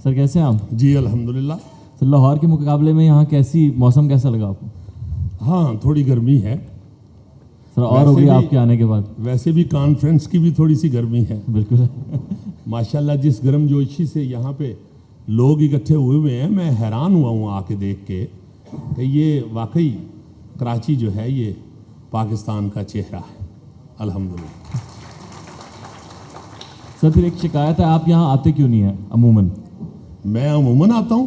سر کیسے ہیں آپ؟ جی الحمدللہ. سر لاہور کے مقابلے میں یہاں موسم کیسا لگا آپ کو؟ ہاں تھوڑی گرمی ہے سر، اور ہو گئی آپ کے آنے کے بعد؟ ویسے بھی کانفرنس کی بھی تھوڑی سی گرمی ہے. بالکل. ماشاءاللہ جس گرم جوشی سے یہاں پہ لوگ اکٹھے ہوئے ہیں، میں حیران ہوا ہوں آ کے دیکھ کے کہ یہ واقعی کراچی جو ہے یہ پاکستان کا چہرہ ہے. الحمدللہ. سر پھر ایک شکایت ہے، آپ یہاں آتے کیوں نہیں ہیں عموماً؟ میں عموماً آتا ہوں.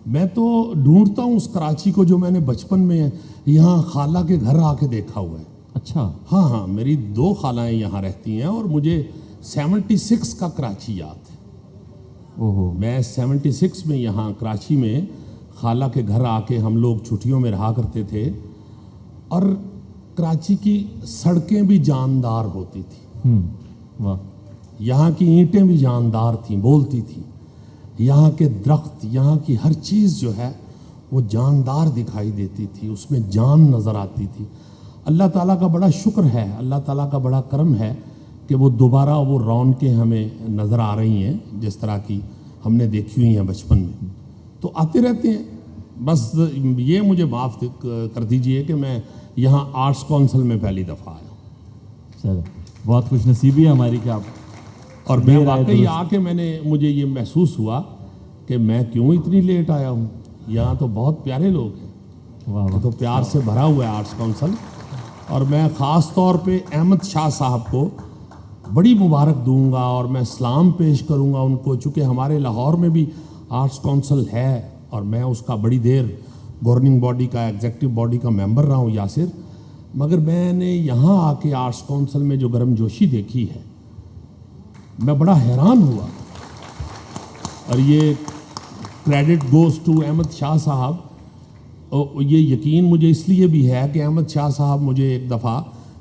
میں تو ڈھونڈتا ہوں اس کراچی کو جو میں نے بچپن میں یہاں خالہ کے گھر آ کے دیکھا ہوا ہے. اچھا. ہاں میری 2 خالائیں یہاں رہتی ہیں اور مجھے 76 کا کراچی یاد ہے. اوہو. میں 76 میں یہاں کراچی میں خالہ کے گھر آ کے ہم لوگ چھٹیوں میں رہا کرتے تھے، اور کراچی کی سڑکیں بھی جاندار ہوتی تھیں. واہ. یہاں کی اینٹیں بھی جاندار تھیں، بولتی تھیں. یہاں کے درخت، یہاں کی ہر چیز جو ہے وہ جاندار دکھائی دیتی تھی، اس میں جان نظر آتی تھی. اللہ تعالیٰ کا بڑا شکر ہے، اللہ تعالیٰ کا بڑا کرم ہے کہ وہ دوبارہ وہ رونقیں ہمیں نظر آ رہی ہیں جس طرح کی ہم نے دیکھی ہوئی ہیں بچپن میں. تو آتے رہتے ہیں. بس یہ مجھے معاف کر دیجئے کہ میں یہاں آرٹس کونسل میں پہلی دفعہ آیا ہوں. سر بہت خوش نصیبی ہے ہماری کہ آپ. اور میں واقعی آ کے مجھے یہ محسوس ہوا کہ میں کیوں اتنی لیٹ آیا ہوں. یہاں تو بہت پیارے لوگ ہیں. واہ. تو پیار سے بھرا ہوا ہے آرٹس کونسل. اور میں خاص طور پہ احمد شاہ صاحب کو بڑی مبارک دوں گا اور میں سلام پیش کروں گا ان کو، چونکہ ہمارے لاہور میں بھی آرٹس کونسل ہے اور میں اس کا بڑی دیر گورننگ باڈی کا، ایگزیکٹو باڈی کا ممبر رہا ہوں یاسر. مگر میں نے یہاں آ کے آرٹس کونسل میں جو گرم جوشی دیکھی ہے، میں بڑا حیران ہوا. اور یہ credit goes to Ahmad Shah صاحب. یہ یقین مجھے اس لیے بھی ہے کہ احمد شاہ صاحب مجھے ایک دفعہ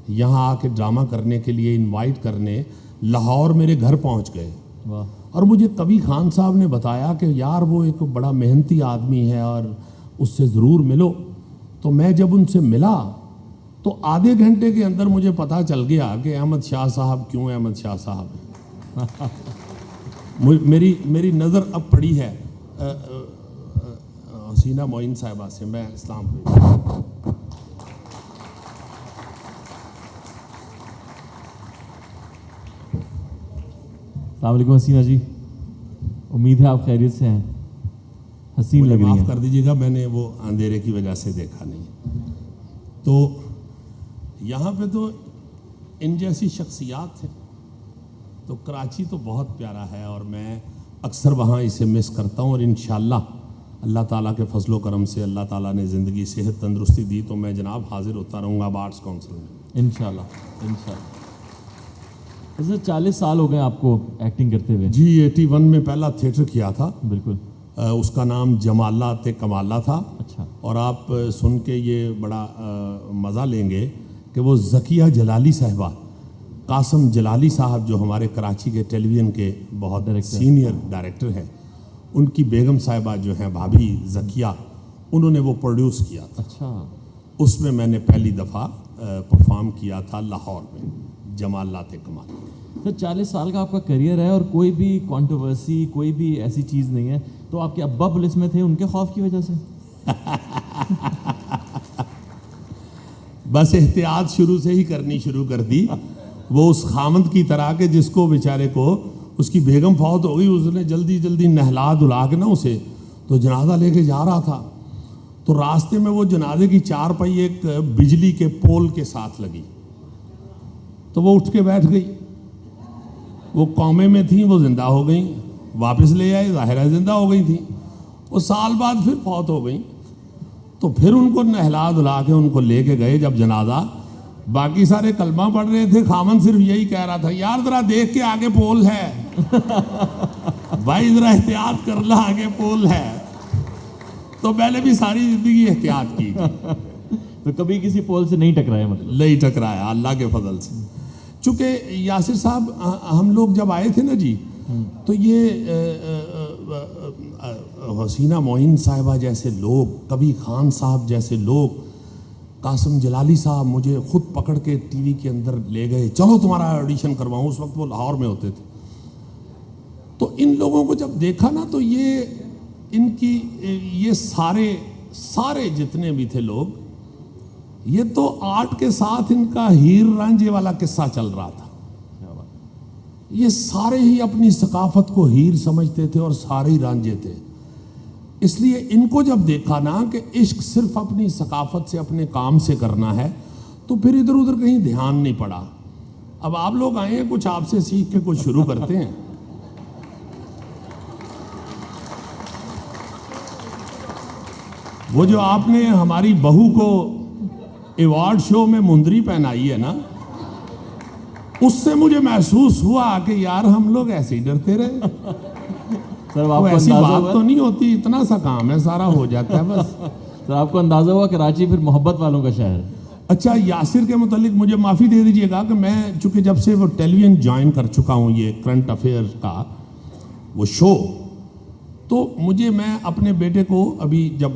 یہاں آ کے ڈرامہ کرنے کے لیے انوائٹ کرنے لاہور میرے گھر پہنچ گئے. واہ. اور مجھے قوی خان صاحب نے بتایا کہ یار وہ ایک بڑا محنتی آدمی ہے اور اس سے ضرور ملو. تو میں جب ان سے ملا تو آدھے گھنٹے کے اندر مجھے پتہ چل گیا کہ احمد شاہ صاحب کیوں احمد شاہ صاحب ہیں. میری نظر اب پڑی ہے حسینہ معین صاحبہ سے. میں اسلام السلام علیکم حسینہ جی. امید ہے آپ خیریت سے ہیں. حسین لگ رہی ہیں. معاف کر دیجیے گا، میں نے وہ اندھیرے کی وجہ سے دیکھا نہیں. تو یہاں پہ تو ان جیسی شخصیات ہیں. تو کراچی تو بہت پیارا ہے اور میں اکثر وہاں اسے مس کرتا ہوں. اور انشاءاللہ اللہ تعالیٰ کے فضل و کرم سے اللہ تعالیٰ نے زندگی صحت تندرستی دی تو میں جناب حاضر ہوتا رہوں گا اب آرٹس کونسل میں انشاءاللہ. 40 سال ہو گئے آپ کو ایکٹنگ کرتے ہوئے؟ جی 81 میں پہلا تھیٹر کیا تھا. بالکل. اس کا نام جمالات کمالہ تھا. اچھا. اور آپ سن کے یہ بڑا مزہ لیں گے کہ وہ ذکیہ جلالی صاحبہ، قاسم جلالی صاحب جو ہمارے کراچی کے ٹیلی ویژن کے بہت سینئر ڈائریکٹر ہیں، ان کی بیگم صاحبہ جو ہیں بھابھی ذکیہ، انہوں نے وہ پروڈیوس کیا تھا. اچھا. اس میں میں نے پہلی دفعہ پرفارم کیا تھا لاہور میں جمالات کمال. سر 40 سال کا آپ کا کریئر ہے اور کوئی بھی کنٹروورسی، کوئی بھی ایسی چیز نہیں ہے. تو آپ کے ابا پولیس میں تھے، ان کے خوف کی وجہ سے؟ بس احتیاط شروع سے ہی کرنی شروع کر دی. وہ اس خامند کی طرح کہ جس کو بیچارے کو اس کی بیگم فوت ہو گئی، اس نے جلدی جلدی نہلا دھلا کے نا اسے تو جنازہ لے کے جا رہا تھا. تو راستے میں وہ جنازے کی 4 پہی ایک بجلی کے پول کے ساتھ لگی تو وہ اٹھ کے بیٹھ گئی. وہ قومے میں تھیں، وہ زندہ ہو گئیں. واپس لے آئے، ظاہر ہے زندہ ہو گئی تھیں. وہ سال بعد پھر فوت ہو گئیں. تو پھر ان کو نہلا دھلا کے ان کو لے کے گئے جب جنازہ. باقی سارے کلمہ پڑھ رہے تھے، خامن صرف یہی کہہ رہا تھا یار ذرا دیکھ کے آگے پول ہے. بھائی ذرا احتیاط کر لا، آگے پول ہے. تو میں نے بھی ساری زندگی احتیاط کی. تو کبھی کسی پول سے نہیں ٹکرایا؟ مطلب نہیں ٹکرایا اللہ کے فضل سے. چونکہ یاسر صاحب ہم لوگ جب آئے تھے نا جی، تو یہ حسینہ معین صاحبہ جیسے لوگ، کبھی خان صاحب جیسے لوگ، قاسم جلالی صاحب مجھے خود پکڑ کے ٹی وی کے اندر لے گئے، چلو تمہارا آڈیشن کرواؤں. اس وقت وہ لاہور میں ہوتے تھے. تو ان لوگوں کو جب دیکھا نا تو یہ ان کی یہ سارے جتنے بھی تھے لوگ، یہ تو آرٹ کے ساتھ ان کا ہیر رانجھے والا قصہ چل رہا تھا. یہ سارے ہی اپنی ثقافت کو ہیر سمجھتے تھے اور سارے ہی رانجھے تھے. اس لیے ان کو جب دیکھا نا کہ عشق صرف اپنی ثقافت سے اپنے کام سے کرنا ہے تو پھر ادھر ادھر کہیں دھیان نہیں پڑا. اب آپ لوگ آئے ہیں، کچھ آپ سے سیکھ کے کچھ شروع کرتے ہیں. وہ جو آپ نے ہماری بہو کو ایوارڈ شو میں مندری پہنائی ہے نا، اس سے مجھے محسوس ہوا کہ یار ہم لوگ ایسے ہی ڈرتے رہے. سر وہ آپ کو ایسی اندازہ بات ہوا تو نہیں ہوتی، اتنا سا کام ہے، سارا ہو جاتا ہے بس. سر آپ کو اندازہ ہوا کراچی پھر محبت والوں کا شہر. اچھا، یاسر کے متعلق مجھے معافی دے دیجیے گا کہ میں چونکہ جب سے وہ ٹیلی ویژن جوائن کر چکا ہوں، یہ کرنٹ افیئر کا وہ شو، تو میں اپنے بیٹے کو ابھی جب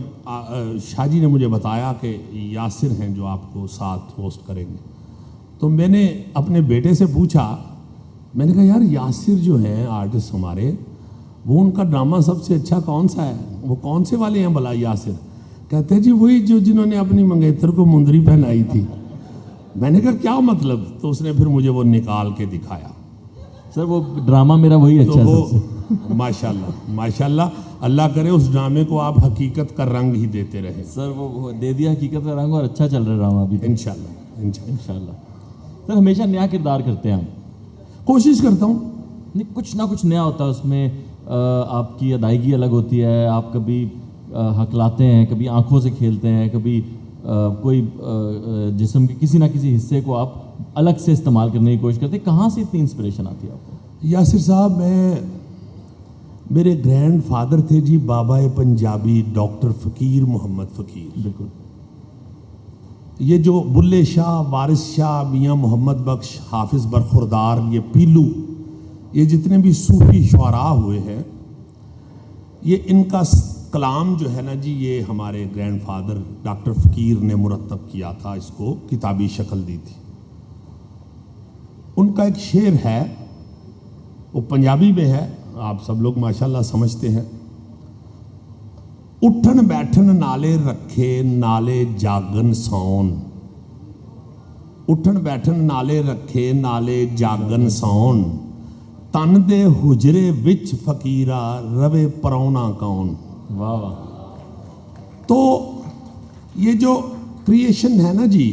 شاہ جی نے مجھے بتایا کہ یاسر ہیں جو آپ کو ساتھ ہوسٹ کریں گے، تو میں نے اپنے بیٹے سے پوچھا، میں نے کہا یار یاسر جو ہیں آرٹسٹ ہمارے، وہ ان کا ڈرامہ سب سے اچھا کون سا ہے؟ وہ کون سے والے ہیں بھلا یاسر؟ کہتے جی وہی جنہوں نے اپنی منگیتر کو مندری پہنائی تھی. میں نے کہا کیا مطلب؟ تو اس نے پھر مجھے وہ نکال کے دکھایا. سر وہ ڈرامہ میرا وہی اچھا ہے. وہ ماشاءاللہ اللہ کرے اس ڈرامے کو آپ حقیقت کا رنگ ہی دیتے رہے. سر وہ دے دیا حقیقت کا رنگ، اور اچھا چل رہا ہے ڈرامہ ابھی. انشاءاللہ. سر ہمیشہ نیا کردار کرتے ہیں آپ؟ کوشش کرتا ہوں. نہیں، کچھ نہ کچھ نیا ہوتا ہے اس میں. آپ کی ادائیگی الگ ہوتی ہے، آپ کبھی ہکلاتے ہیں، کبھی آنکھوں سے کھیلتے ہیں، کبھی کوئی جسم کے کسی نہ کسی حصے کو آپ الگ سے استعمال کرنے کی کوشش کرتے ہیں. کہاں سے اتنی انسپریشن آتی ہے آپ کو؟ یاسر صاحب، میرے گرینڈ فادر تھے جی بابا پنجابی ڈاکٹر فقیر محمد فقیر. بالکل. یہ جو بلے شاہ، وارث شاہ، میاں محمد بخش، حافظ برخوردار، یہ پیلو، یہ جتنے بھی صوفی شعراء ہوئے ہیں، یہ ان کا کلام جو ہے نا جی، یہ ہمارے گرینڈ فادر ڈاکٹر فقیر نے مرتب کیا تھا، اس کو کتابی شکل دی تھی. ان کا ایک شعر ہے، وہ پنجابی میں ہے، آپ سب لوگ ماشاءاللہ سمجھتے ہیں. اٹھن بیٹھن نالے رکھے نالے جاگن سون، اٹھن بیٹھن نالے رکھے نالے جاگن سون، تن دے حجرے وچ فقیرہ روے پرونا کون. واہ واہ. تو یہ جو کریشن ہے نا جی،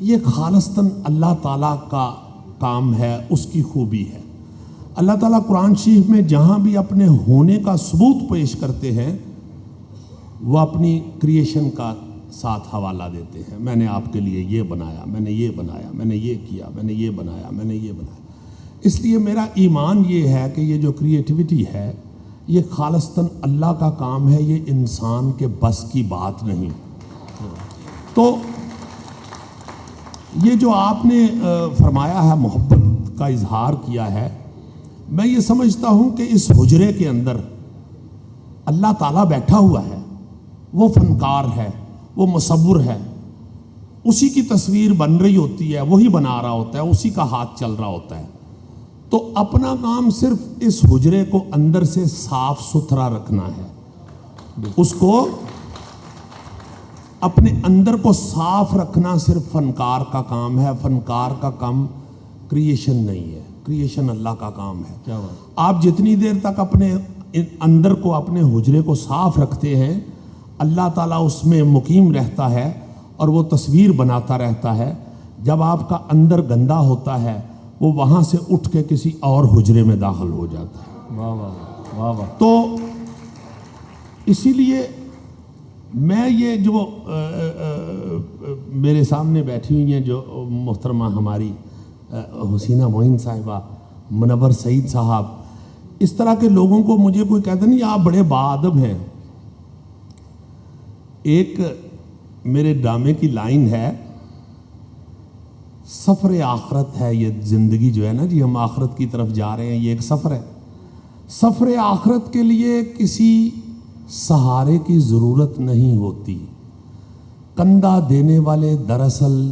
یہ خالصتاً اللہ تعالیٰ کا کام ہے، اس کی خوبی ہے. اللہ تعالیٰ قرآن شریف میں جہاں بھی اپنے ہونے کا ثبوت پیش کرتے ہیں، وہ اپنی کریشن کا ساتھ حوالہ دیتے ہیں. میں نے آپ کے لیے یہ بنایا، میں نے یہ بنایا، میں نے یہ کیا، میں نے یہ بنایا، میں نے یہ بنایا. اس لیے میرا ایمان یہ ہے کہ یہ جو کریٹیوٹی ہے، یہ خالصتاً اللہ کا کام ہے، یہ انسان کے بس کی بات نہیں. تو یہ جو آپ نے فرمایا ہے، محبت کا اظہار کیا ہے، میں یہ سمجھتا ہوں کہ اس حجرے کے اندر اللہ تعالیٰ بیٹھا ہوا ہے، وہ فنکار ہے، وہ مصور ہے، اسی کی تصویر بن رہی ہوتی ہے، وہی بنا رہا ہوتا ہے، اسی کا ہاتھ چل رہا ہوتا ہے. تو اپنا کام صرف اس حجرے کو اندر سے صاف ستھرا رکھنا ہے، اس کو اپنے اندر کو صاف رکھنا صرف فنکار کا کام ہے. فنکار کا کام کریشن نہیں ہے، کریشن اللہ کا کام ہے. کیا بات. آپ جتنی دیر تک اپنے اندر کو، اپنے حجرے کو صاف رکھتے ہیں، اللہ تعالیٰ اس میں مقیم رہتا ہے اور وہ تصویر بناتا رہتا ہے. جب آپ کا اندر گندا ہوتا ہے، وہ وہاں سے اٹھ کے کسی اور حجرے میں داخل ہو جاتا ہے. واہ واہ واہ واہ. تو اسی لیے میں یہ جو میرے سامنے بیٹھی ہوئی ہیں، جو محترمہ ہماری حسینہ معین صاحبہ، منور سعید صاحب، اس طرح کے لوگوں کو مجھے کوئی کہتا نہیں آپ بڑے باادب ہیں. ایک میرے ڈرامے کی لائن ہے، سفر آخرت ہے یہ زندگی جو ہے نا جی، ہم آخرت کی طرف جا رہے ہیں، یہ ایک سفر ہے. سفر آخرت کے لیے کسی سہارے کی ضرورت نہیں ہوتی. کندھا دینے والے دراصل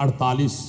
48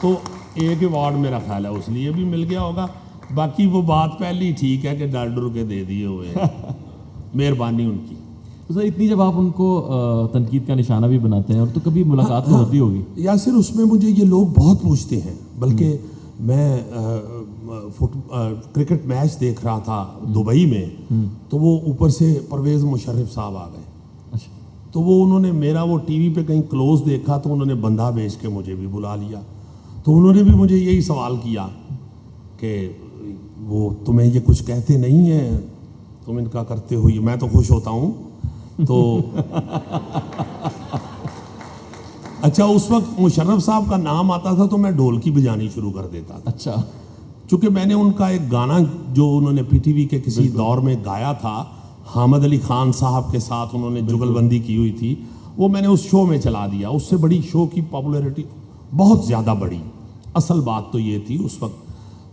تو ایک ایوارڈ میرا خیال ہے اس لیے بھی مل گیا ہوگا. باقی وہ بات پہلی ٹھیک ہے کہ ڈر ڈر کے دے دیے ہوئے ہیں, مہربانی ان کی. تو سر اتنی جب آپ ان کو تنقید کا نشانہ بھی بناتے ہیں اور تو کبھی ملاقات تو ہوتی ہوگی. یاسر اس میں مجھے یہ لوگ بہت پوچھتے ہیں, بلکہ میں کرکٹ میچ دیکھ رہا تھا دبئی میں, تو وہ اوپر سے پرویز مشرف صاحب آ گئے. اچھا. تو وہ انہوں نے میرا وہ ٹی وی پہ کہیں کلوز دیکھا تو انہوں نے بندہ بھیج کے مجھے بھی بلا لیا. تو انہوں نے بھی مجھے یہی سوال کیا کہ وہ تمہیں یہ کچھ کہتے نہیں ہیں, تم ان کا کرتے ہو. میں تو خوش ہوتا ہوں. تو اچھا, اس وقت مشرف صاحب کا نام آتا تھا تو میں ڈھولکی بجانی شروع کر دیتا تھا. اچھا. چونکہ میں نے ان کا ایک گانا جو انہوں نے پی ٹی وی کے کسی دور میں گایا تھا, حامد علی خان صاحب کے ساتھ انہوں نے جگل بندی کی ہوئی تھی, وہ میں نے اس شو میں چلا دیا. اس سے بڑی شو کی پاپولیرٹی بہت زیادہ بڑی. اصل بات تو یہ تھی اس وقت,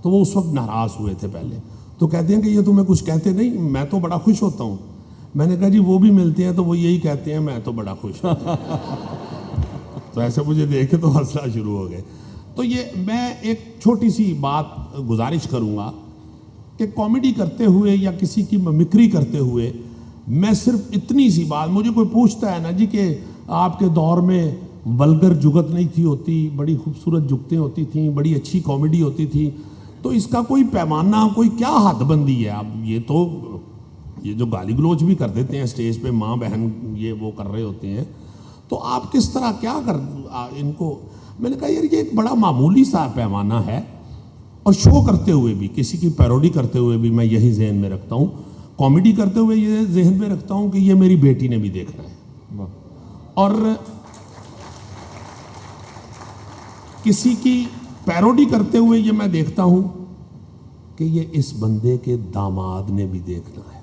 تو وہ اس وقت ناراض ہوئے تھے پہلے. تو کہتے ہیں کہ یہ تمہیں کچھ کہتے نہیں. میں تو بڑا خوش ہوتا ہوں. میں نے کہا جی وہ بھی ملتے ہیں تو وہ یہی کہتے ہیں میں تو بڑا خوش ہوتا ہوں. تو ایسے مجھے دیکھے تو ہنسنا شروع ہو گئے. تو یہ میں ایک چھوٹی سی بات گزارش کروں گا کہ کامیڈی کرتے ہوئے یا کسی کی ممکری کرتے ہوئے میں صرف اتنی سی بات, مجھے کوئی پوچھتا ہے نا جی کہ آپ کے دور میں ولگر جگت نہیں تھی ہوتی, بڑی خوبصورت جگتیں ہوتی تھیں, بڑی اچھی کامیڈی ہوتی تھی, تو اس کا کوئی پیمانہ, کوئی کیا حد بندی ہے؟ اب یہ جو گالی گلوچ بھی کر دیتے ہیں اسٹیج پہ, ماں بہن یہ وہ کر رہے ہوتے ہیں, تو آپ کس طرح کیا کر ان کو. میں نے کہا یار یہ ایک بڑا معمولی سا پیمانہ ہے, اور شو کرتے ہوئے بھی, کسی کی پیروڈی کرتے ہوئے بھی میں یہی ذہن میں رکھتا ہوں, کامیڈی کرتے ہوئے یہ ذہن میں رکھتا ہوں کہ یہ میری بیٹی نے بھی دیکھنا ہے. اور کسی کی پیروڈی کرتے ہوئے یہ میں دیکھتا ہوں کہ یہ اس بندے کے داماد نے بھی دیکھنا ہے.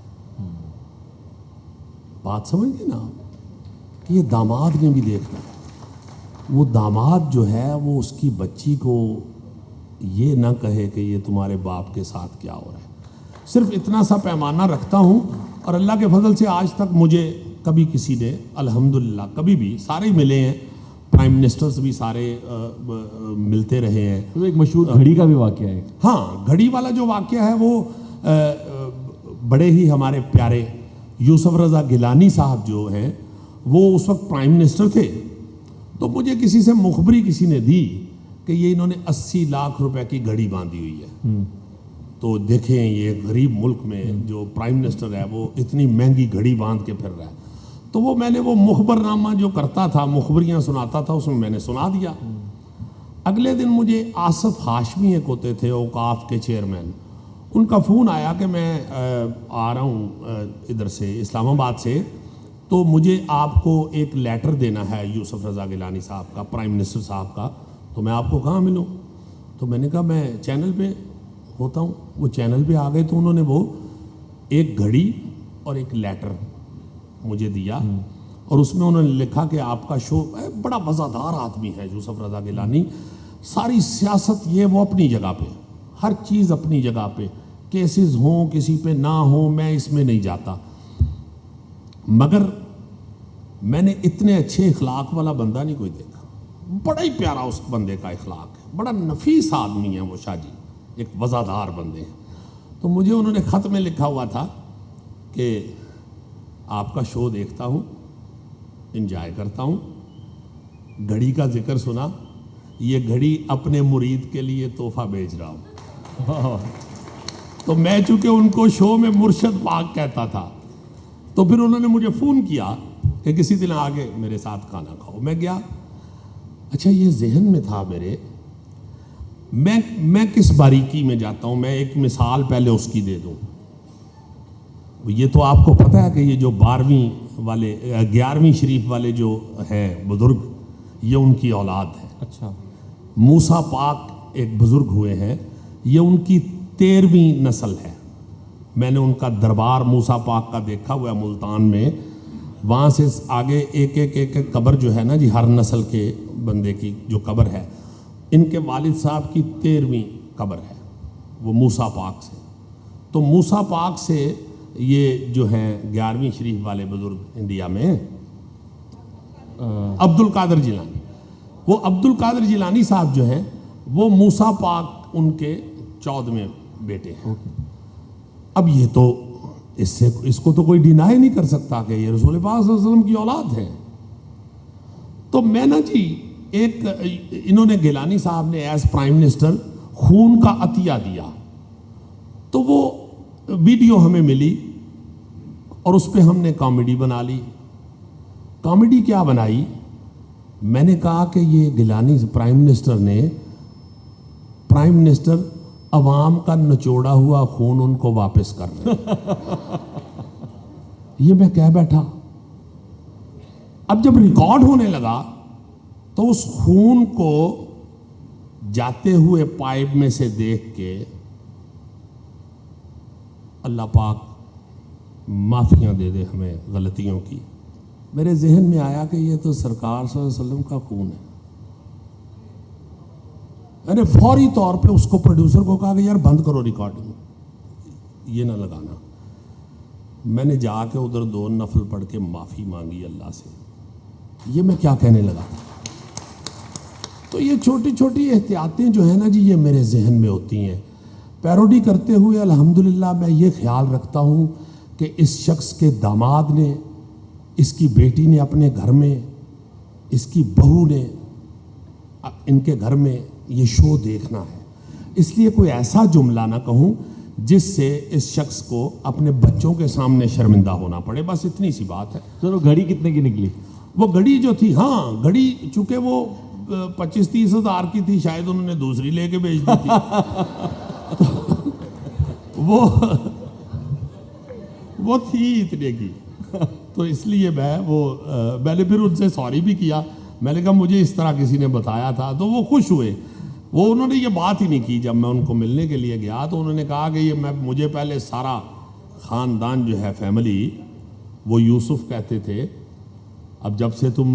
بات سمجھ گئے نا آپ, کہ یہ داماد نے بھی دیکھنا ہے. وہ داماد جو ہے وہ اس کی بچی کو یہ نہ کہے کہ یہ تمہارے باپ کے ساتھ کیا ہو رہا ہے. صرف اتنا سا پیمانہ رکھتا ہوں, اور اللہ کے فضل سے آج تک مجھے کبھی کسی نے الحمدللہ کبھی بھی, سارے ہی ملے ہیں, پرائم منسٹرز بھی سارے ملتے رہے ہیں. تو ایک مشہور گھڑی کا بھی واقعہ ہے. ہاں, گھڑی والا جو واقعہ ہے وہ بڑے ہی ہمارے پیارے یوسف رضا گیلانی صاحب جو ہیں وہ اس وقت پرائم منسٹر تھے. تو مجھے کسی سے مخبری کسی نے دی کہ یہ انہوں نے 80 لاکھ روپے کی گھڑی باندھی ہوئی ہے. تو دیکھیں یہ غریب ملک میں جو پرائم منسٹر ہے وہ اتنی مہنگی گھڑی باندھ کے پھر رہا ہے. تو وہ میں نے وہ مخبر نامہ جو کرتا تھا, مخبریاں سناتا تھا, اس میں نے سنا دیا. اگلے دن مجھے آصف ہاشمی ایک ہوتے تھے اوقاف کے چیئرمین, ان کا فون آیا کہ میں آ رہا ہوں ادھر سے اسلام آباد سے, تو مجھے آپ کو ایک لیٹر دینا ہے یوسف رضا گیلانی صاحب کا, پرائم منسٹر صاحب کا, تو میں آپ کو کہاں ملوں؟ تو میں نے کہا میں چینل پہ ہوتا ہوں. وہ چینل پہ آ گئے تو انہوں نے وہ ایک گھڑی اور ایک لیٹر مجھے دیا, اور اس میں انہوں نے لکھا کہ آپ کا شو, بڑا مزادار آدمی ہے یوسف رضا گیلانی, ساری سیاست یہ وہ اپنی جگہ پہ, ہر چیز اپنی جگہ پہ, کیسز ہوں کسی پہ نہ ہوں, میں اس میں نہیں جاتا. مگر میں نے اتنے اچھے اخلاق والا بندہ نہیں کوئی دیکھا. بڑا ہی پیارا اس بندے کا اخلاق ہے, بڑا نفیس آدمی ہے وہ شاہ جی, ایک وزادار بندے ہیں. تو مجھے انہوں نے خط میں لکھا ہوا تھا کہ آپ کا شو دیکھتا ہوں, انجوائے کرتا ہوں, گھڑی کا ذکر سنا, یہ گھڑی اپنے مرید کے لیے تحفہ بھیج رہا ہوں. تو میں چونکہ ان کو شو میں مرشد پاک کہتا تھا, تو پھر انہوں نے مجھے فون کیا کہ کسی دن آگے میرے ساتھ کھانا کھاؤ. میں گیا. اچھا یہ ذہن میں تھا میرے, میں کس باریکی میں جاتا ہوں. میں ایک مثال پہلے اس کی دے دوں. یہ تو آپ کو پتہ ہے کہ یہ جو 12ویں والے 11ویں شریف والے جو ہیں بزرگ, یہ ان کی اولاد ہے. اچھا. موسیٰ پاک ایک بزرگ ہوئے ہیں, یہ ان کی 13ویں نسل ہے. میں نے ان کا دربار موسیٰ پاک کا دیکھا ہوا ہے ملتان میں. وہاں سے آگے ایک ایک قبر جو ہے نا جی, ہر نسل کے بندے کی جو قبر ہے, ان کے والد صاحب کی 13ویں قبر ہے, وہ موسیٰ پاک سے. تو موسیٰ پاک سے یہ جو ہیں 11ویں شریف والے بزرگ انڈیا میں عبد القادر جیلانی, وہ عبد القادر جیلانی صاحب جو ہیں وہ موسیٰ پاک ان کے 14ویں بیٹے ہیں. اب یہ تو اس کو تو کوئی ڈینائی نہیں کر سکتا کہ یہ رسول پاک صلی اللہ علیہ وسلم کی اولاد ہے. تو میں نا جی ایک انہوں نے گیلانی صاحب نے ایز پرائم منسٹر خون کا عطیہ دیا, تو وہ ویڈیو ہمیں ملی اور اس پہ ہم نے کامیڈی بنا لی. کامیڈی کیا بنائی, میں نے کہا کہ یہ گیلانی پرائم منسٹر عوام کا نچوڑا ہوا خون ان کو واپس کر رہے. یہ میں کہہ بیٹھا. اب جب ریکارڈ ہونے لگا تو اس خون کو جاتے ہوئے پائپ میں سے دیکھ کے اللہ پاک معافیاں دے دے ہمیں غلطیوں کی, میرے ذہن میں آیا کہ یہ تو سرکار صلی اللہ علیہ وسلم کا خون ہے. میں نے فوری طور پہ اس کو پروڈیوسر کو کہا کہ یار بند کرو ریکارڈنگ, یہ نہ لگانا. میں نے جا کے ادھر 2 نفل پڑھ کے معافی مانگی اللہ سے. یہ میں کیا کہنے لگا تھا. تو یہ چھوٹی چھوٹی احتیاطیں جو ہیں نا جی, یہ میرے ذہن میں ہوتی ہیں. پیروڈی کرتے ہوئے الحمدللہ میں یہ خیال رکھتا ہوں کہ اس شخص کے داماد نے, اس کی بیٹی نے اپنے گھر میں, اس کی بہو نے ان کے گھر میں یہ شو دیکھنا ہے. اس لیے کوئی ایسا جملہ نہ کہوں جس سے اس شخص کو اپنے بچوں کے سامنے شرمندہ ہونا پڑے. بس اتنی سی بات ہے. سر وہ گھڑی کتنے کی نکلی؟ وہ گھڑی جو تھی, ہاں گھڑی چونکہ وہ 25-30 ہزار کی تھی, شاید انہوں نے دوسری لے کے بیچ دی تھی. وہ تھی اتنے کی. تو اس لیے میں نے پھر ان سے سوری بھی کیا. میں نے کہا مجھے اس طرح کسی نے بتایا تھا. تو وہ خوش ہوئے. انہوں نے یہ بات ہی نہیں کی. جب میں ان کو ملنے کے لیے گیا تو انہوں نے کہا کہ یہ مجھے پہلے سارا خاندان جو ہے فیملی وہ یوسف کہتے تھے, اب جب سے تم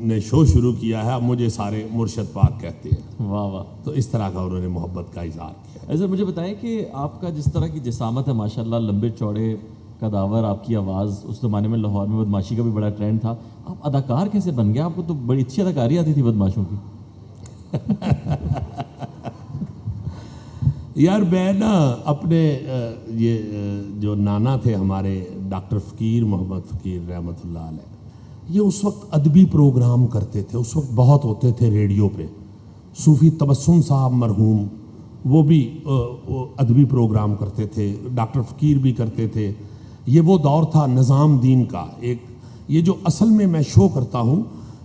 نے شو شروع کیا ہے اب مجھے سارے مرشد پاک کہتے ہیں. واہ واہ. تو اس طرح کا انہوں نے محبت کا اظہار کیا. ایسا مجھے بتائیں کہ آپ کا جس طرح کی جسامت ہے ماشاءاللہ, لمبے چوڑے قداور, آپ کی آواز, اس زمانے میں لاہور میں بدماشی کا بھی بڑا ٹرینڈ تھا. آپ اداکار کیسے بن گئے؟ آپ کو تو بڑی اچھی اداکاری آتی تھی بدماشوں کی. یار میں نا اپنے یہ جو نانا تھے ہمارے ڈاکٹر فقیر محمد فقیر رحمۃ اللہ علیہ, یہ اس وقت ادبی پروگرام کرتے تھے. اس وقت بہت ہوتے تھے ریڈیو پہ. صوفی تبسم صاحب مرحوم وہ بھی ادبی پروگرام کرتے تھے. ڈاکٹر فقیر بھی کرتے تھے. یہ وہ دور تھا نظام دین کا. ایک یہ جو اصل میں شو کرتا ہوں,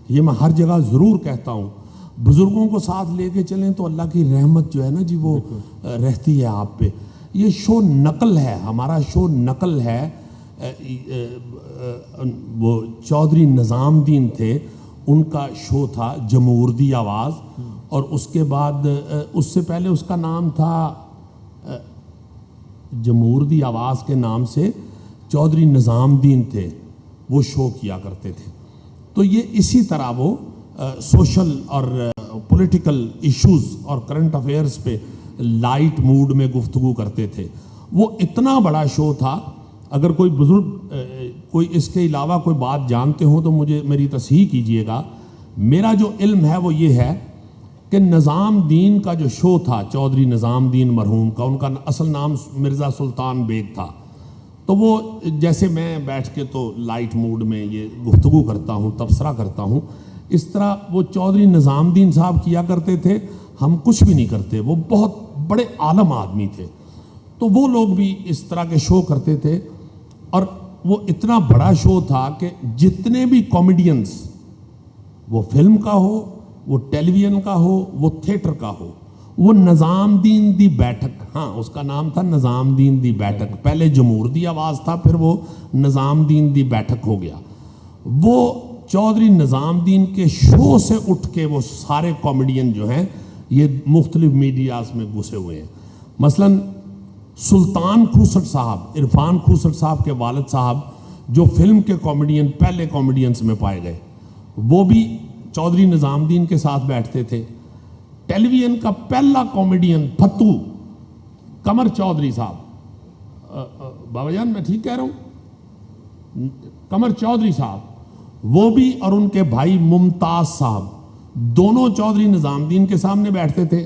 یہ میں ہر جگہ ضرور کہتا ہوں, بزرگوں کو ساتھ لے کے چلیں تو اللہ کی رحمت جو ہے نا جی وہ رہتی ہے آپ پہ. یہ شو نقل ہے, ہمارا شو نقل ہے. وہ چودھری نظام دین تھے, ان کا شو تھا جمہوردی آواز, اور اس کے بعد اس سے پہلے اس کا نام تھا جمہوردی آواز کے نام سے چودھری نظام دین تھے, وہ شو کیا کرتے تھے. تو یہ اسی طرح وہ سوشل اور پولیٹیکل ایشوز اور کرنٹ افیئرز پہ لائٹ موڈ میں گفتگو کرتے تھے. وہ اتنا بڑا شو تھا. اگر کوئی بزرگ کوئی اس کے علاوہ کوئی بات جانتے ہوں تو مجھے میری تصحیح کیجئے گا. میرا جو علم ہے وہ یہ ہے کہ نظام دین کا جو شو تھا چودھری نظام دین مرحوم کا, ان کا اصل نام مرزا سلطان بیگ تھا. تو وہ جیسے میں بیٹھ کے تو لائٹ موڈ میں یہ گفتگو کرتا ہوں, تبصرہ کرتا ہوں, اس طرح وہ چودھری نظام دین صاحب کیا کرتے تھے. ہم کچھ بھی نہیں کرتے. وہ بہت بڑے عالم آدمی تھے. تو وہ لوگ بھی اس طرح کے شو کرتے تھے, اور وہ اتنا بڑا شو تھا کہ جتنے بھی کامیڈینز, وہ فلم کا ہو, وہ ٹیلی ویژن کا ہو, وہ تھیٹر کا ہو, وہ نظام دین دی بیٹھک, ہاں اس کا نام تھا نظام دین دی بیٹھک. پہلے جمہور دی آواز تھا, پھر وہ نظام دین دی بیٹھک ہو گیا. وہ چودھری نظام دین کے شو سے اٹھ کے وہ سارے کامیڈین جو ہیں یہ مختلف میڈیاز میں گھسے ہوئے ہیں. مثلاً سلطان کھوسٹ صاحب, عرفان کھوسٹ صاحب کے والد صاحب, جو فلم کے کامیڈین پہلے کامیڈینز میں پائے گئے, وہ بھی چودھری نظام دین کے ساتھ بیٹھتے تھے. ٹیلی ویژن کا پہلا کامیڈین پھتو قمر چودھری صاحب, بابا جان میں ٹھیک کہہ رہا ہوں, قمر چودھری صاحب, وہ بھی, اور ان کے بھائی ممتاز صاحب, دونوں چودھری نظام دین کے سامنے بیٹھتے تھے.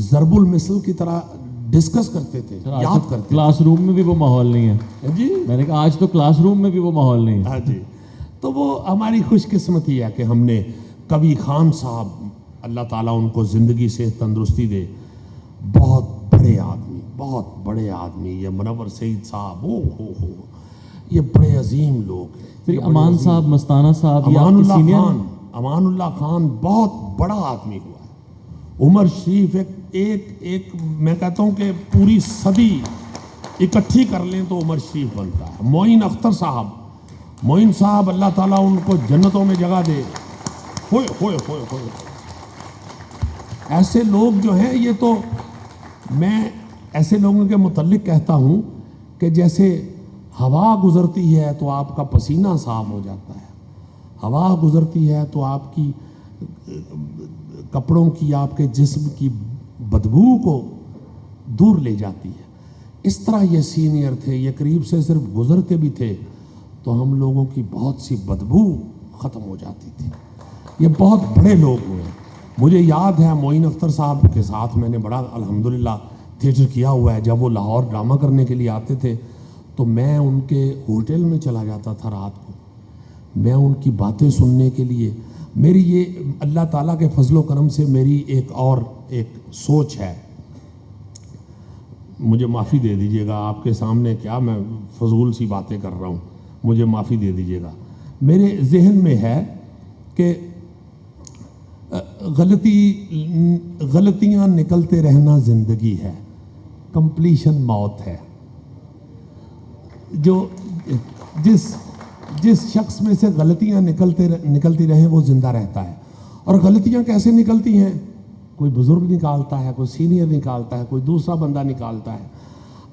ضرب المثل کی طرح ڈسکس کرتے تھے, یاد کرتے کلاس روم میں بھی وہ ماحول نہیں ہے. تھے. جی میں نے کہا آج تو کلاس روم میں بھی وہ ماحول نہیں ہے. ہاں جی. تو وہ ہماری خوش قسمتی ہے کہ ہم نے کبھی خان صاحب, اللہ تعالیٰ ان کو زندگی سے تندرستی دے, بہت بڑے آدمی, یہ منور سعید صاحب, ہو یہ بڑے عظیم لوگ ہیں. پھر امان صاحب, مستانہ صاحب, امان اللہ خان بہت بڑا آدمی ہوا ہے. عمر شریف ایک میں کہتا ہوں کہ پوری صدی اکٹھی کر لیں تو عمر شریف بنتا ہے. معین اختر صاحب, اللہ تعالیٰ ان کو جنتوں میں جگہ دے. ہوئے ایسے لوگ جو ہیں, یہ تو میں ایسے لوگوں کے متعلق کہتا ہوں کہ جیسے ہوا گزرتی ہے تو آپ کا پسینہ صاف ہو جاتا ہے, ہوا گزرتی ہے تو آپ کی کپڑوں کی, آپ کے جسم کی بدبو کو دور لے جاتی ہے. اس طرح یہ سینئر تھے, یہ قریب سے صرف گزرتے بھی تھے تو ہم لوگوں کی بہت سی بدبو ختم ہو جاتی تھی. یہ بہت بڑے لوگ ہوئے. مجھے یاد ہے معین اختر صاحب کے ساتھ میں نے بڑا الحمدللہ تھیٹر کیا ہوا ہے. جب وہ لاہور ڈرامہ کرنے کے لیے آتے تھے تو میں ان کے ہوٹل میں چلا جاتا تھا رات کو, میں ان کی باتیں سننے کے لیے. میری یہ اللہ تعالیٰ کے فضل و کرم سے میری ایک سوچ ہے, مجھے معافی دے دیجیے گا آپ کے سامنے, کیا میں فضول سی باتیں کر رہا ہوں, مجھے معافی دے دیجیے گا. میرے ذہن میں ہے کہ غلطیاں نکلتے رہنا زندگی ہے, کمپلیشن موت ہے. جو جس شخص میں سے غلطیاں نکلتی رہیں وہ زندہ رہتا ہے. اور غلطیاں کیسے نکلتی ہیں؟ کوئی بزرگ نکالتا ہے, کوئی سینئر نکالتا ہے, کوئی دوسرا بندہ نکالتا ہے.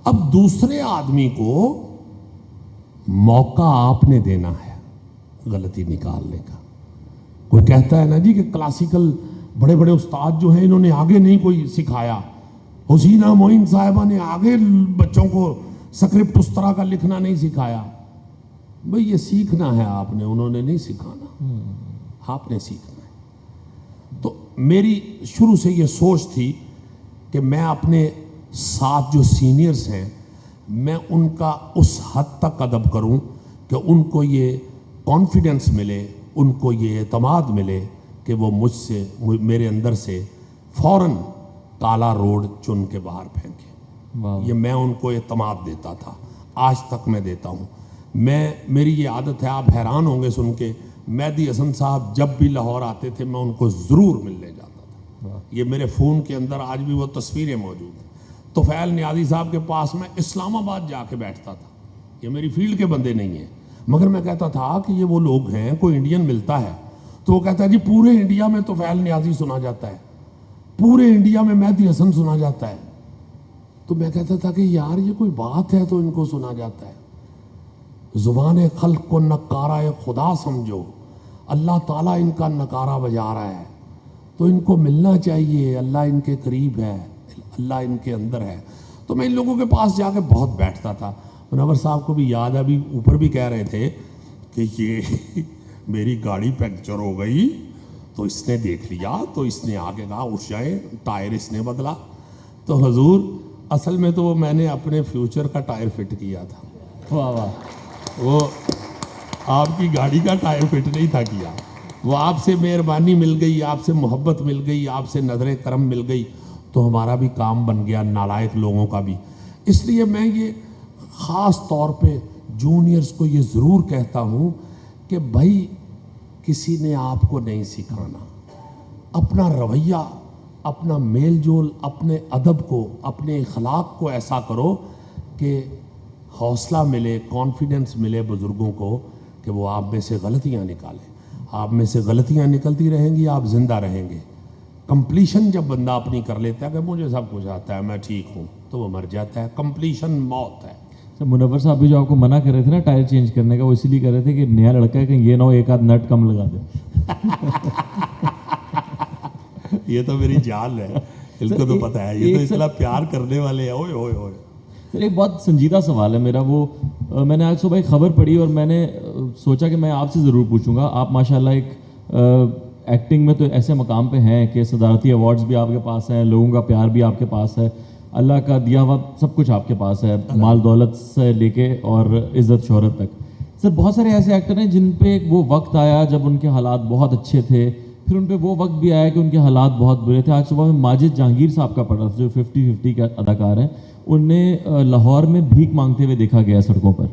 اب دوسرے آدمی کو موقع آپ نے دینا ہے غلطی نکالنے کا. کوئی کہتا ہے نا جی کہ کلاسیکل بڑے بڑے استاد جو ہیں انہوں نے آگے نہیں کوئی سکھایا, حسینہ معین صاحبہ نے آگے بچوں کو سکرپٹ اس طرح کا لکھنا نہیں سکھایا. بھئی یہ سیکھنا ہے آپ نے, انہوں نے نہیں سکھانا, آپ نے سیکھنا ہے. تو میری شروع سے یہ سوچ تھی کہ میں اپنے ساتھ جو سینئرز ہیں میں ان کا اس حد تک ادب کروں کہ ان کو یہ کانفیڈنس ملے, ان کو یہ اعتماد ملے کہ وہ مجھ سے, میرے اندر سے فوراً کالا روڈ چن کے باہر پھینکے. یہ میں ان کو اعتماد دیتا تھا, آج تک میں دیتا ہوں. میری یہ عادت ہے, آپ حیران ہوں گے سن کے, مہدی حسن صاحب جب بھی لاہور آتے تھے میں ان کو ضرور ملنے جاتا تھا. یہ میرے فون کے اندر آج بھی وہ تصویریں موجود ہیں. طفیل نیازی صاحب کے پاس میں اسلام آباد جا کے بیٹھتا تھا. یہ میری فیلڈ کے بندے نہیں ہیں, مگر میں کہتا تھا کہ یہ وہ لوگ ہیں, کوئی انڈین ملتا ہے تو وہ کہتا ہے جی پورے انڈیا میں طفیل نیازی سنا جاتا ہے, پورے انڈیا میں مہدی حسن سنا جاتا ہے. تو میں کہتا تھا کہ یار یہ کوئی بات ہے تو ان کو سنا جاتا ہے. زبان خلق کو نکارہ خدا سمجھو, اللہ تعالیٰ ان کا نکارہ بجا رہا ہے تو ان کو ملنا چاہیے. اللہ ان کے قریب ہے, اللہ ان کے اندر ہے. تو میں ان لوگوں کے پاس جا کے بہت بیٹھتا تھا. منور صاحب کو بھی یاد ہے, ابھی اوپر بھی کہہ رہے تھے کہ یہ میری گاڑی پنکچر ہو گئی تو اس نے دیکھ لیا تو اس نے آگے کہا اٹھ جائے, ٹائر اس نے بدلا. تو حضور اصل میں تو میں نے اپنے فیوچر کا ٹائر فٹ کیا تھا. واہ واہ. وہ آپ کی گاڑی کا ٹائر فٹ نہیں تھا کیا, وہ آپ سے مہربانی مل گئی, آپ سے محبت مل گئی, آپ سے نظر کرم مل گئی تو ہمارا بھی کام بن گیا, نالائق لوگوں کا بھی. اس لیے میں یہ خاص طور پہ جونیئرز کو یہ ضرور کہتا ہوں کہ بھائی کسی نے آپ کو نہیں سکھانا, اپنا رویہ, اپنا میل جول, اپنے ادب کو, اپنے اخلاق کو ایسا کرو کہ حوصلہ ملے, کانفیڈنس ملے بزرگوں کو کہ وہ آپ میں سے غلطیاں نکالیں. آپ میں سے غلطیاں نکلتی رہیں گی, آپ زندہ رہیں گے. کمپلیشن جب بندہ اپنی کر لیتا ہے کہ مجھے سب کچھ آتا ہے, میں ٹھیک ہوں, تو وہ مر جاتا ہے. کمپلیشن موت ہے. منور صاحب بھی جو آپ کو منع کر رہے تھے نا ٹائر چینج کرنے کا, وہ اسی لیے کر رہے تھے کہ نیا لڑکا ہے کہ یہ نہ ہو ایک آدھ نٹ کم لگا دے. یہ تو میری جال ہے, اس کو تو پتہ ہے, یہ تو اتنا پیار کرنے والے ہیں. اوئے ہوئے ہوئے. ایک بہت سنجیدہ سوال ہے میرا. وہ میں نے آج صبح ایک خبر پڑھی اور میں نے سوچا کہ میں آپ سے ضرور پوچھوں گا. آپ ماشاءاللہ ایک ایکٹنگ میں تو ایسے مقام پہ ہیں کہ صدارتی ایوارڈز بھی آپ کے پاس ہیں, لوگوں کا پیار بھی آپ کے پاس ہے, اللہ کا دیا ہوا سب کچھ آپ کے پاس ہے, مال دولت سے لے کے اور عزت شہرت تک. سر بہت سارے ایسے ایکٹر ہیں جن پہ وہ وقت آیا جب ان کے حالات بہت اچھے تھے, پھر ان پہ وہ وقت بھی آیا کہ ان کے حالات بہت برے تھے. آج صبح میں ماجد جہانگیر صاحب کا پڑھا تھا جو 50-50 کے اداکار ہیں, انہیں لاہور میں بھیک مانگتے ہوئے دیکھا گیا سڑکوں پر.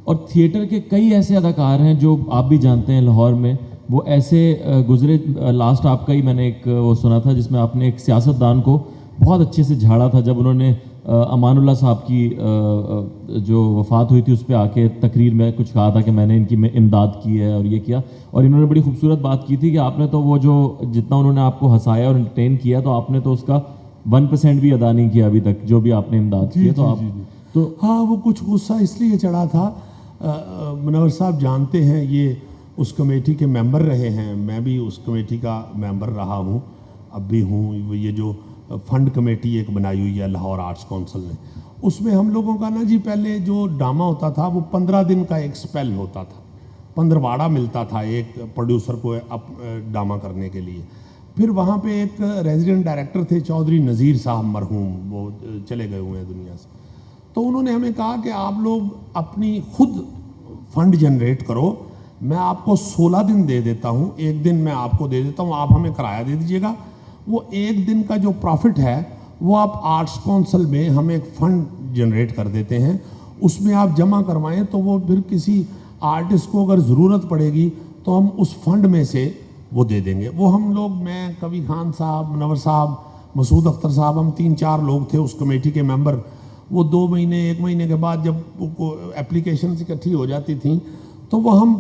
اور تھیٹر کے کئی ایسے اداکار ہیں جو آپ بھی جانتے ہیں لاہور میں, وہ ایسے گزرے. لاسٹ آپ کا ہی میں نے ایک وہ سنا تھا جس میں آپ نے ایک سیاستدان کو بہت اچھے سے جھاڑا تھا جب انہوں نے امان اللہ صاحب کی جو وفات ہوئی تھی اس پہ آ کے تقریر میں کچھ کہا تھا کہ میں نے ان کی امداد کی ہے اور یہ کیا, اور انہوں نے بڑی خوبصورت بات کی تھی کہ آپ نے تو وہ جو جتنا انہوں نے آپ کو ہنسایا اور انٹرٹین کیا تو آپ نے تو اس کا 1% بھی ادا نہیں کیا ابھی تک جو بھی آپ نے امداد کی ہے. تو آپ تو ہاں وہ کچھ غصہ اس لیے چڑھا تھا. منور صاحب جانتے ہیں یہ اس کمیٹی کے ممبر رہے ہیں, میں بھی اس کمیٹی کا ممبر رہا ہوں, اب بھی ہوں. یہ جو فنڈ کمیٹی ایک بنائی ہوئی ہے لاہور آرٹس کونسل نے, اس میں ہم لوگوں کا نا جی پہلے جو ڈرامہ ہوتا تھا وہ 15 دن کا ایک سپیل ہوتا تھا, 15واڑہ ملتا تھا ایک پروڈیوسر کو ڈرامہ کرنے کے لیے. پھر وہاں پہ ایک ریزیڈنٹ ڈائریکٹر تھے چودھری نذیر صاحب مرحوم, وہ چلے گئے ہوئے ہیں دنیا سے. تو انہوں نے ہمیں کہا کہ آپ لوگ اپنی خود فنڈ جنریٹ کرو, میں آپ کو 16 دن دے دیتا ہوں, ایک دن میں آپ کو دے دیتا ہوں, آپ ہمیں کرایہ دے دیجیے گا. وہ ایک دن کا جو پروفٹ ہے وہ آپ آرٹس کونسل میں ہم ایک فنڈ جنریٹ کر دیتے ہیں, اس میں آپ جمع کروائیں تو وہ پھر کسی آرٹسٹ کو اگر ضرورت پڑے گی تو ہم اس فنڈ میں سے وہ دے دیں گے. وہ ہم لوگ, میں, کبھی خان صاحب, منور صاحب, مسعود اختر صاحب, ہم 3-4 لوگ تھے اس کمیٹی کے ممبر. وہ 2 مہینے 1 مہینے کے بعد جب اپلیکیشنز اکٹھی ہو جاتی تھیں تو وہ ہم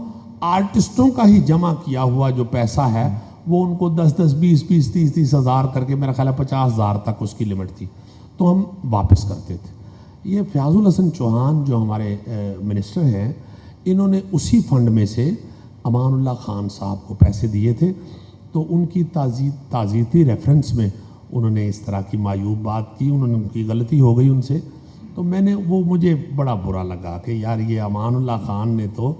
آرٹسٹوں کا ہی جمع کیا ہوا جو پیسہ ہے وہ ان کو 10-10, 20-20, 30-30 ہزار کر کے, میرا خیال ہے 50,000 تک اس کی لمٹ تھی, تو ہم واپس کرتے تھے. یہ فیاض الحسن چوہان جو ہمارے منسٹر ہیں, انہوں نے اسی فنڈ میں سے امان اللہ خان صاحب کو پیسے دیے تھے. تو ان کی تعزیتی ریفرنس میں انہوں نے اس طرح کی معیوب بات کی, انہوں نے ان کی غلطی ہو گئی ان سے. تو میں نے وہ, مجھے بڑا برا لگا کہ یار یہ امان اللہ خان نے تو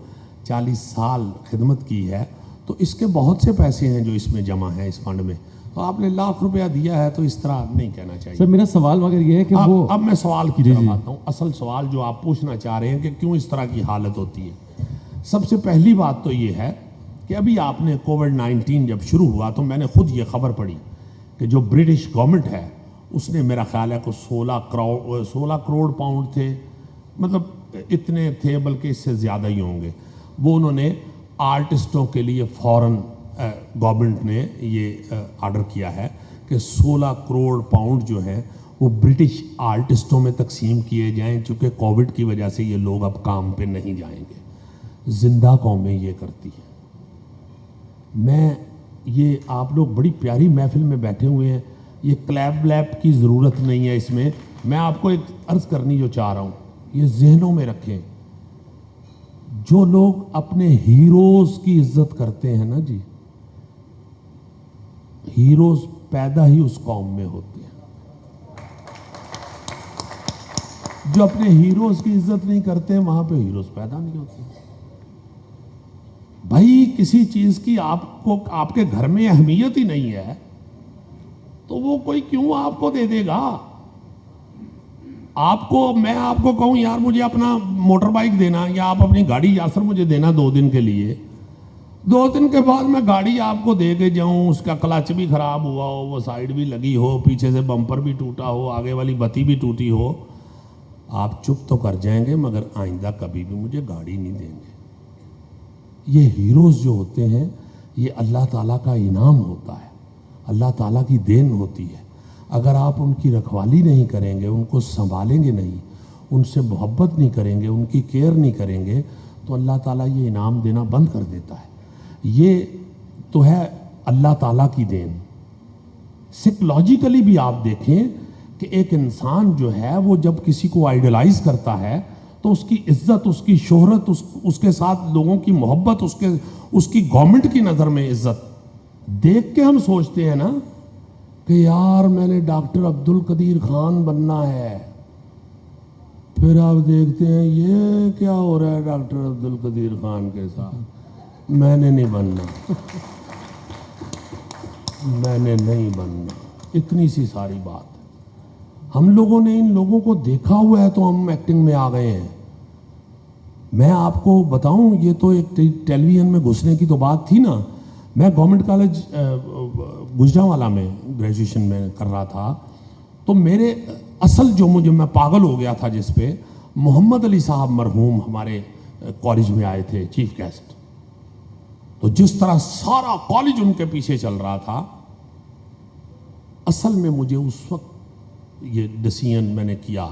40 سال خدمت کی ہے, تو اس کے بہت سے پیسے ہیں جو اس میں جمع ہیں اس فنڈ میں, تو آپ نے لاکھ روپیہ دیا ہے تو اس طرح نہیں کہنا چاہیے. سر میرا سوال مگر یہ ہے کہ وہ اب میں سوال کی طرف آتا ہوں. اصل سوال جو آپ پوچھنا چاہ رہے ہیں کہ کیوں اس طرح کی حالت ہوتی ہے, سب سے پہلی بات تو یہ ہے کہ ابھی آپ نے کووڈ-19 جب شروع ہوا تو میں نے خود یہ خبر پڑھی کہ جو برٹش گورنمنٹ ہے اس نے, میرا خیال ہے کو 16 کروڑ پاؤنڈ تھے, مطلب اتنے تھے, بلکہ اس سے زیادہ ہی ہوں گے, وہ انہوں نے آرٹسٹوں کے لیے فوراً گورنمنٹ نے یہ آرڈر کیا ہے کہ 16 کروڑ پاؤنڈ جو ہیں وہ برٹش آرٹسٹوں میں تقسیم کیے جائیں, چونکہ کووڈ کی وجہ سے یہ لوگ اب کام پہ نہیں جائیں گے. زندہ قومیں یہ کرتی ہیں. میں یہ, آپ لوگ بڑی پیاری محفل میں بیٹھے ہوئے ہیں, یہ کلیپ ولیپ کی ضرورت نہیں ہے اس میں. میں آپ کو ایک عرض کرنی جو چاہ رہا ہوں, یہ ذہنوں میں رکھیں, جو لوگ اپنے ہیروز کی عزت کرتے ہیں نا جی, ہیروز پیدا ہی اس قوم میں ہوتے ہیں. جو اپنے ہیروز کی عزت نہیں کرتے ہیں وہاں پہ ہیروز پیدا نہیں ہوتے. بھائی کسی چیز کی آپ کے گھر میں اہمیت ہی نہیں ہے تو وہ کوئی کیوں آپ کو دے دے گا. میں آپ کو کہوں یار مجھے اپنا موٹر بائک دینا, یا آپ اپنی گاڑی یاسر مجھے دینا 2 دن کے لیے, 2 دن کے بعد میں گاڑی آپ کو دے کے جاؤں, اس کا کلچ بھی خراب ہوا ہو, وہ سائیڈ بھی لگی ہو, پیچھے سے بمپر بھی ٹوٹا ہو, آگے والی بتی بھی ٹوٹی ہو, آپ چپ تو کر جائیں گے مگر آئندہ کبھی بھی مجھے گاڑی نہیں دیں گے. یہ ہیروز جو ہوتے ہیں یہ اللہ تعالیٰ کا انعام ہوتا ہے, اللہ تعالیٰ کی دین ہوتی ہے. اگر آپ ان کی رکھوالی نہیں کریں گے, ان کو سنبھالیں گے نہیں, ان سے محبت نہیں کریں گے, ان کی کیئر نہیں کریں گے, تو اللہ تعالیٰ یہ انعام دینا بند کر دیتا ہے. یہ تو ہے اللہ تعالیٰ کی دین. سائیکولوجیکلی بھی آپ دیکھیں کہ ایک انسان جو ہے وہ جب کسی کو آئیڈلائز کرتا ہے تو اس کی عزت, اس کی شہرت, اس کے ساتھ لوگوں کی محبت, اس کی گورنمنٹ کی نظر میں عزت دیکھ کے ہم سوچتے ہیں نا کہ یار میں نے ڈاکٹر عبد القدیر خان بننا ہے. پھر آپ دیکھتے ہیں یہ کیا ہو رہا ہے ڈاکٹر عبد القدیر خان کے ساتھ, میں نے نہیں بننا. میں نے نہیں بننا، اتنی سی ساری بات ہے۔ ہم لوگوں نے ان لوگوں کو دیکھا ہوا ہے تو ہم ایکٹنگ میں آ گئے ہیں۔ میں آپ کو بتاؤں، یہ تو ایک ٹیلی ویژن میں گھسنے کی تو بات تھی نا۔ میں گورنمنٹ کالج گجرانوالہ میں گریجویشن میں کر رہا تھا، تو میرے اصل جو میں پاگل ہو گیا تھا جس پہ، محمد علی صاحب مرحوم ہمارے کالج میں آئے تھے چیف گیسٹ، تو جس طرح سارا کالج ان کے پیچھے چل رہا تھا، اصل میں مجھے اس وقت یہ ڈیسیژن میں نے کیا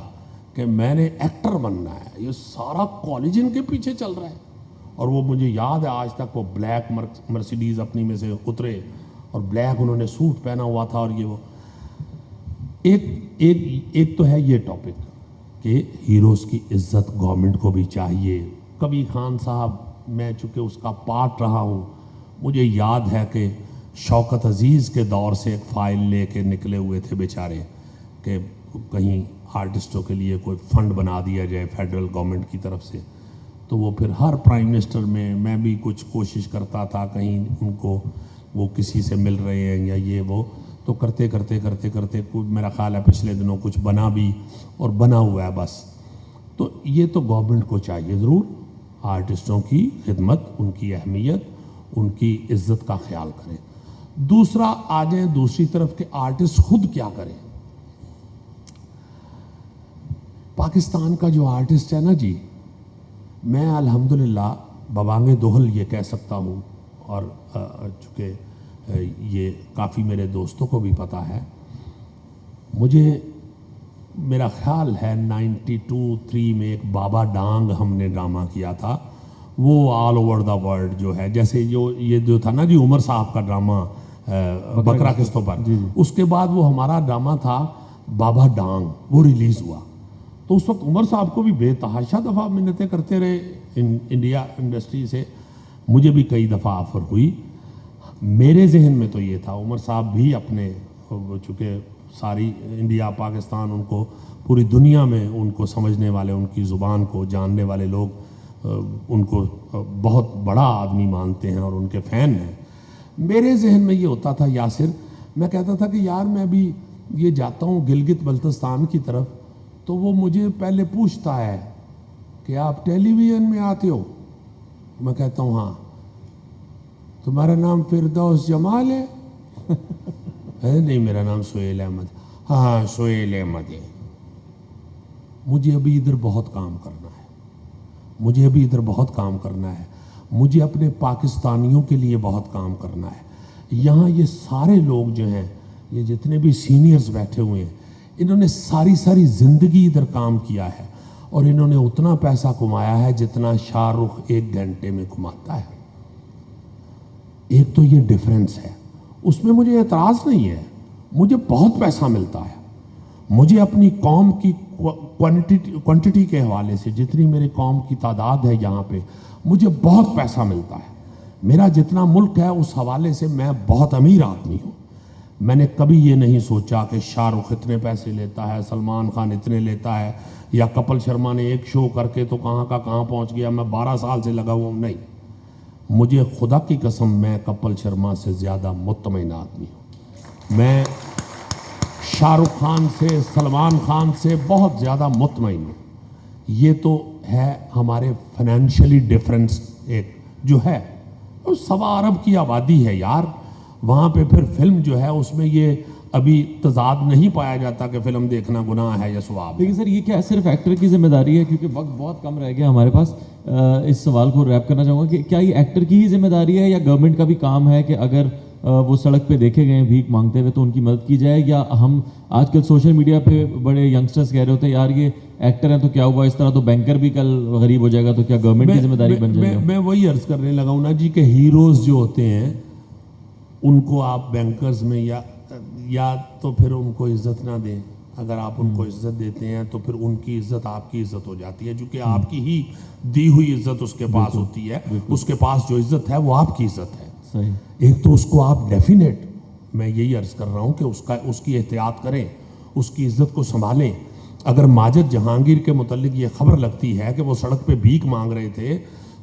کہ میں نے ایکٹر بننا ہے، یہ سارا کالج ان کے پیچھے چل رہا ہے۔ اور وہ مجھے یاد ہے آج تک، وہ بلیک مرسیڈیز اپنی میں سے اترے اور بلیک انہوں نے سوٹ پہنا ہوا تھا، اور یہ وہ ایک تو ہے یہ ٹاپک کہ ہیروز کی عزت گورنمنٹ کو بھی چاہیے۔ کبھی خان صاحب، میں چونکہ اس کا پارٹ رہا ہوں، مجھے یاد ہے کہ شوکت عزیز کے دور سے ایک فائل لے کے نکلے ہوئے تھے بیچارے کہ کہیں آرٹسٹوں کے لیے کوئی فنڈ بنا دیا جائے فیڈرل گورنمنٹ کی طرف سے۔ تو وہ پھر ہر پرائم منسٹر میں بھی کچھ کوشش کرتا تھا، کہیں ان کو وہ کسی سے مل رہے ہیں یا یہ وہ، تو کرتے میرا خیال ہے پچھلے دنوں کچھ بنا بھی، اور بنا ہوا ہے بس۔ تو یہ تو گورنمنٹ کو چاہیے ضرور آرٹسٹوں کی خدمت، ان کی اہمیت، ان کی عزت کا خیال کریں۔ دوسرا آ جائیں دوسری طرف کہ آرٹسٹ خود کیا کریں۔ پاکستان کا جو آرٹسٹ ہے نا جی، میں الحمدللہ ببانگ دوہل یہ کہہ سکتا ہوں، اور چونکہ یہ کافی میرے دوستوں کو بھی پتہ ہے، مجھے میرا خیال ہے 92-3 میں ایک بابا ڈانگ ہم نے ڈرامہ کیا تھا، وہ آل اوور دا ورلڈ جو ہے، جیسے یہ جو تھا نا جی عمر صاحب کا ڈرامہ بکرا قسطوں پر، اس کے بعد وہ ہمارا ڈرامہ تھا بابا ڈانگ، وہ ریلیز ہوا۔ تو اس وقت عمر صاحب کو بھی بے تحاشا دفعہ منتیں کرتے رہے انڈیا انڈسٹری سے، مجھے بھی کئی دفعہ آفر ہوئی۔ میرے ذہن میں تو یہ تھا، عمر صاحب بھی اپنے، چونکہ ساری انڈیا پاکستان ان کو پوری دنیا میں ان کو سمجھنے والے، ان کی زبان کو جاننے والے لوگ ان کو بہت بڑا آدمی مانتے ہیں اور ان کے فین ہیں۔ میرے ذہن میں یہ ہوتا تھا یاسر، میں کہتا تھا کہ یار میں بھی یہ جاتا ہوں گلگت بلتستان کی طرف، تو وہ مجھے پہلے پوچھتا ہے کہ آپ ٹیلی ویژن میں آتے ہو؟ میں کہتا ہوں ہاں۔ تمہارا نام فردوس جمال ہے؟ نہیں، میرا نام سہیل احمد۔ ہاں سہیل احمد ہے۔ مجھے ابھی ادھر بہت کام کرنا ہے، مجھے اپنے پاکستانیوں کے لیے بہت کام کرنا ہے۔ یہاں یہ سارے لوگ جو ہیں، یہ جتنے بھی سینئرز بیٹھے ہوئے ہیں، انہوں نے ساری زندگی ادھر کام کیا ہے، اور انہوں نے اتنا پیسہ کمایا ہے جتنا شاہ رخ 1 گھنٹے میں کماتا ہے۔ ایک تو یہ ڈیفرنس ہے، اس میں مجھے اعتراض نہیں ہے، مجھے بہت پیسہ ملتا ہے۔ مجھے اپنی قوم کی کوانٹٹی کے حوالے سے، جتنی میری قوم کی تعداد ہے یہاں پہ، مجھے بہت پیسہ ملتا ہے۔ میرا جتنا ملک ہے اس حوالے سے میں بہت امیر آدمی ہوں۔ میں نے کبھی یہ نہیں سوچا کہ شاہ رخ اتنے پیسے لیتا ہے، سلمان خان اتنے لیتا ہے، یا کپل شرما نے ایک شو کر کے تو کہاں کا کہاں پہنچ گیا، میں 12 سال سے لگا ہوں۔ نہیں، مجھے خدا کی قسم میں کپل شرما سے زیادہ مطمئن آدمی ہوں۔ میں شاہ رخ خان سے، سلمان خان سے بہت زیادہ مطمئن ہوں۔ یہ تو ہے ہمارے فائنینشلی ڈیفرنس ایک جو ہے، 1.25 ارب کی آبادی ہے یار، وہاں پہ پھر فلم جو ہے اس میں یہ ابھی تضاد نہیں پایا جاتا کہ فلم دیکھنا گناہ ہے یا ثواب ہے۔ لیکن سر یہ کیا صرف ایکٹر کی ذمہ داری ہے؟ کیونکہ وقت بہت کم رہ گیا ہمارے پاس، اس سوال کو ریپ کرنا چاہوں گا کہ کیا یہ ایکٹر کی ہی ذمہ داری ہے، یا گورنمنٹ کا بھی کام ہے کہ اگر وہ سڑک پہ دیکھے گئے بھیک مانگتے ہوئے تو ان کی مدد کی جائے؟ یا ہم آج کل سوشل میڈیا پہ بڑے ینگسٹرز کہہ رہے ہوتے ہیں یار یہ ایکٹر ہیں تو کیا ہوا، اس طرح تو بینکر بھی کل غریب ہو جائے گا، تو کیا گورنمنٹ کی ذمہ داری بن جائے گا؟ میں وہی عرض کرنے لگا ہوں نا جی کہ ہیروز جو ہوتے ہیں ان کو آپ بینکرز میں یا تو پھر ان کو عزت نہ دیں۔ اگر آپ ان کو عزت دیتے ہیں تو پھر ان کی عزت آپ کی عزت ہو جاتی ہے، چونکہ آپ کی ہی دی ہوئی عزت اس کے پاس ہوتی ہے، اس کے پاس جو عزت ہے وہ آپ کی عزت ہے۔ صحیح۔ ایک تو اس کو آپ ڈیفینیٹ، میں یہی عرض کر رہا ہوں کہ اس کی احتیاط کریں، اس کی عزت کو سنبھالیں۔ اگر ماجد جہانگیر کے متعلق یہ خبر لگتی ہے کہ وہ سڑک پہ بھیک مانگ رہے تھے،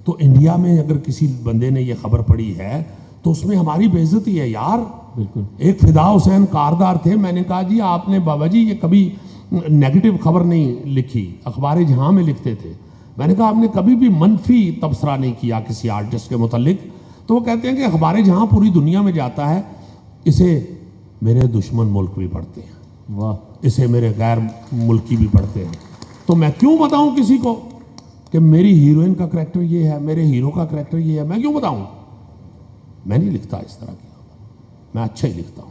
تو انڈیا میں اگر کسی بندے نے یہ خبر پڑھی ہے تو اس میں ہماری بے عزتی ہے یار۔ بالکل. ایک فدا حسین کاردار تھے. میں نے کہا جی آپ نے بابا جی یہ کبھی نیگیٹو خبر نہیں لکھی, اخبار جہاں میں لکھتے تھے. میں نے کہا آپ نے کبھی بھی منفی تبصرہ نہیں کیا کسی آرٹسٹ کے متعلق. تو وہ کہتے ہیں کہ اخبار جہاں پوری دنیا میں جاتا ہے, اسے میرے دشمن ملک بھی پڑھتے ہیں, واہ, اسے میرے غیر ملکی بھی پڑھتے ہیں. تو میں کیوں بتاؤں کسی کو کہ میری ہیروئن کا کریکٹر یہ ہے, میرے ہیرو کا کریکٹر یہ ہے؟ میں کیوں بتاؤں؟ میں نہیں لکھتا اس طرح کی, میں اچھا ہی لکھتا ہوں.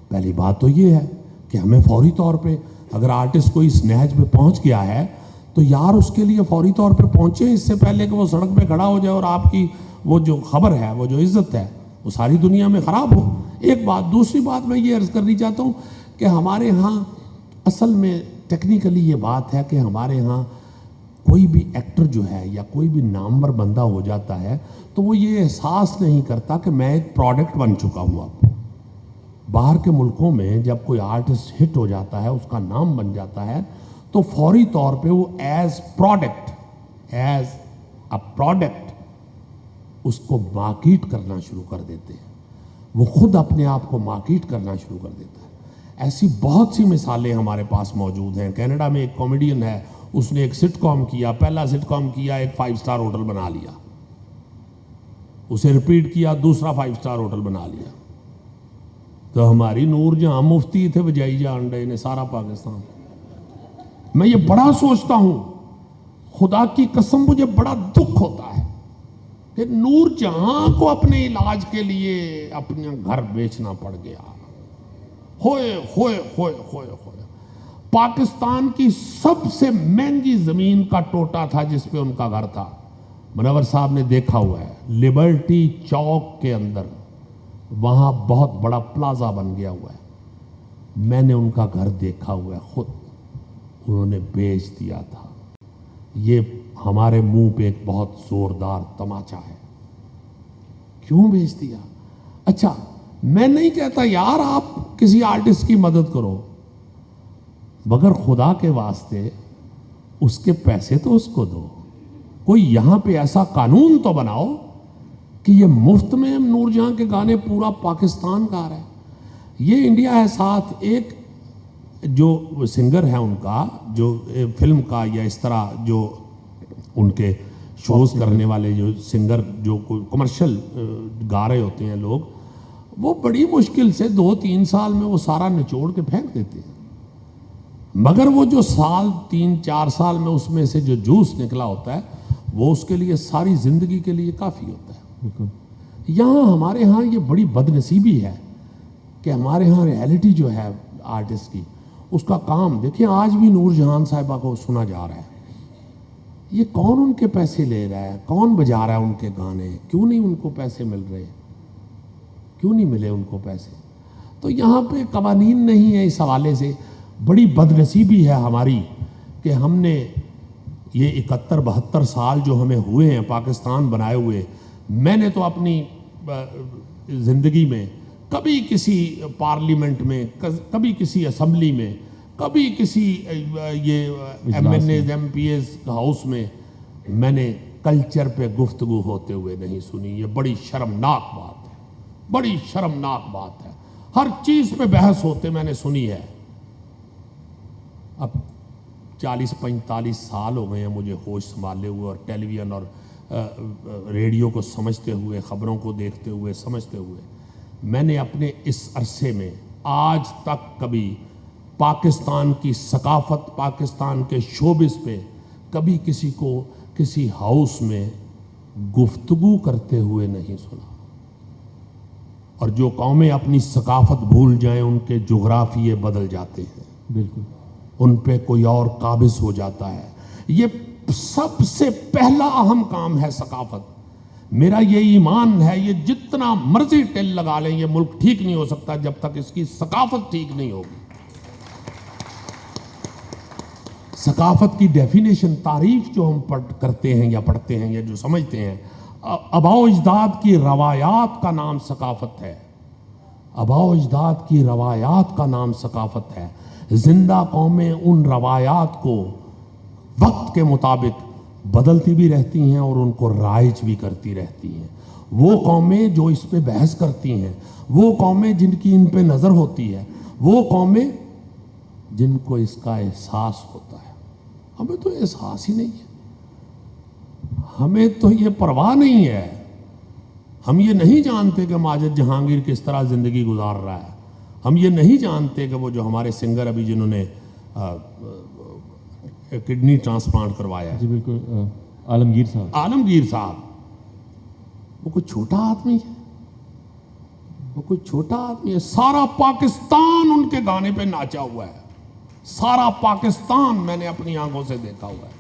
پہلی بات تو یہ ہے کہ ہمیں فوری طور پہ اگر آرٹسٹ کوئی اس نہج پہ پہنچ گیا ہے تو یار اس کے لیے فوری طور پہ پہنچے, اس سے پہلے کہ وہ سڑک پہ کھڑا ہو جائے اور آپ کی وہ جو خبر ہے, وہ جو عزت ہے, وہ ساری دنیا میں خراب ہو. ایک بات. دوسری بات میں یہ عرض کرنی چاہتا ہوں کہ ہمارے ہاں اصل میں ٹیکنیکلی یہ بات ہے کہ ہمارے ہاں کوئی بھی ایکٹر جو ہے یا کوئی بھی نامور بندہ ہو جاتا ہے تو وہ یہ احساس نہیں کرتا کہ میں ایک پروڈکٹ بن چکا ہوں. اب باہر کے ملکوں میں جب کوئی آرٹسٹ ہٹ ہو جاتا ہے, اس کا نام بن جاتا ہے, تو فوری طور پہ وہ ایز اے پروڈکٹ اس کو مارکیٹ کرنا شروع کر دیتے ہیں. وہ خود اپنے آپ کو مارکیٹ کرنا شروع کر دیتا ہے. ایسی بہت سی مثالیں ہمارے پاس موجود ہیں. کینیڈا میں ایک کامیڈین ہے, اس نے ایک سٹ کام کیا, پہلا سٹ کام کیا, ایک 5 اسٹار ہوٹل بنا لیا, اسے ریپیٹ کیا, دوسرا 5 اسٹار ہوٹل بنا لیا. تو ہماری نور جہاں مفتی تھے وجائی جان ڈے نے سارا پاکستان. میں یہ بڑا سوچتا ہوں, خدا کی قسم مجھے بڑا دکھ ہوتا ہے کہ نور جہاں کو اپنے علاج کے لیے اپنا گھر بیچنا پڑ گیا. ہوئے ہوئے ہوئے ہوئے ہوئے پاکستان کی سب سے مہنگی زمین کا ٹوٹا تھا جس پہ ان کا گھر تھا. منور صاحب نے دیکھا ہوا ہے, لبرٹی چوک کے اندر وہاں بہت بڑا پلازا بن گیا ہوا ہے. میں نے ان کا گھر دیکھا ہوا ہے خود, انہوں نے بیچ دیا تھا. یہ ہمارے منہ پہ ایک بہت زوردار تماچا ہے. کیوں بیچ دیا؟ اچھا میں نہیں کہتا یار آپ کسی آرٹسٹ کی مدد کرو, مگر خدا کے واسطے اس کے پیسے تو اس کو دو. کوئی یہاں پہ ایسا قانون تو بناؤ کہ یہ مفت میں نور جہاں کے گانے پورا پاکستان گا رہا ہے. یہ انڈیا ہے ساتھ. ایک جو سنگر ہے ان کا, جو فلم کا یا اس طرح جو ان کے شوز کرنے والے جو سنگر جو کمرشل گا رہے ہوتے ہیں لوگ, وہ بڑی مشکل سے 2-3 سال میں وہ سارا نچوڑ کے پھینک دیتے ہیں. مگر وہ جو 3-4 سال میں اس میں سے جو جوس نکلا ہوتا ہے وہ اس کے لیے ساری زندگی کے لیے کافی ہوتا ہے. یہاں ہمارے ہاں یہ بڑی بد نصیبی ہے کہ ہمارے ہاں ریالٹی جو ہے آرٹسٹ کی, اس کا کام دیکھیں. آج بھی نور جہان صاحبہ کو سنا جا رہا ہے. یہ کون ان کے پیسے لے رہا ہے؟ کون بجا رہا ہے ان کے گانے؟ کیوں نہیں ان کو پیسے مل رہے؟ کیوں نہیں ملے ان کو پیسے؟ تو یہاں پہ قوانین نہیں ہے. اس حوالے سے بڑی بد نصیبی ہے ہماری کہ ہم نے یہ 71-72 سال جو ہمیں ہوئے ہیں پاکستان بنائے ہوئے, میں نے تو اپنی زندگی میں کبھی کسی پارلیمنٹ میں, کبھی کسی اسمبلی میں, کبھی کسی یہ MNAs MPs ہاؤس میں نے کلچر پہ گفتگو ہوتے ہوئے نہیں سنی. یہ بڑی شرمناک بات ہے, بڑی شرمناک بات ہے. ہر چیز پہ بحث ہوتے میں نے سنی ہے. اب 40-45 سال ہو گئے ہیں مجھے ہوش سنبھالے ہوئے, اور ٹیلی ویژن اور ریڈیو کو سمجھتے ہوئے, خبروں کو دیکھتے ہوئے, سمجھتے ہوئے. میں نے اپنے اس عرصے میں آج تک کبھی پاکستان کی ثقافت, پاکستان کے شوبز پہ کبھی کسی کو کسی ہاؤس میں گفتگو کرتے ہوئے نہیں سنا. اور جو قومیں اپنی ثقافت بھول جائیں ان کے جغرافیے بدل جاتے ہیں. بالکل, ان پہ کوئی اور قابض ہو جاتا ہے. یہ سب سے پہلا اہم کام ہے ثقافت. میرا یہ ایمان ہے, یہ جتنا مرضی ٹل لگا لیں یہ ملک ٹھیک نہیں ہو سکتا جب تک اس کی ثقافت ٹھیک نہیں ہوگی. ثقافت کی ڈیفینیشن, تعریف جو ہم کرتے ہیں یا پڑھتے ہیں یا جو سمجھتے ہیں, آباء و اجداد کی روایات کا نام ثقافت ہے. آباء و اجداد کی روایات کا نام ثقافت ہے. زندہ قومیں ان روایات کو وقت کے مطابق بدلتی بھی رہتی ہیں اور ان کو رائج بھی کرتی رہتی ہیں. وہ قومیں جو اس پہ بحث کرتی ہیں، وہ قومیں جن کی ان پہ نظر ہوتی ہے، وہ قومیں جن کو اس کا احساس ہوتا ہے. ہمیں تو احساس ہی نہیں ہے، ہمیں تو یہ پرواہ نہیں ہے. ہم یہ نہیں جانتے کہ ماجد جہانگیر کس طرح زندگی گزار رہا ہے. ہم یہ نہیں جانتے کہ وہ جو ہمارے سنگر ابھی جنہوں نے کڈنی ٹرانسپلانٹ کروایا ہے، جی بالکل، عالمگیر صاحب، وہ کوئی چھوٹا آدمی ہے، وہ کوئی چھوٹا آدمی ہے. سارا پاکستان ان کے گانے پہ ناچا ہوا ہے، سارا پاکستان میں نے اپنی آنکھوں سے دیکھا ہوا ہے.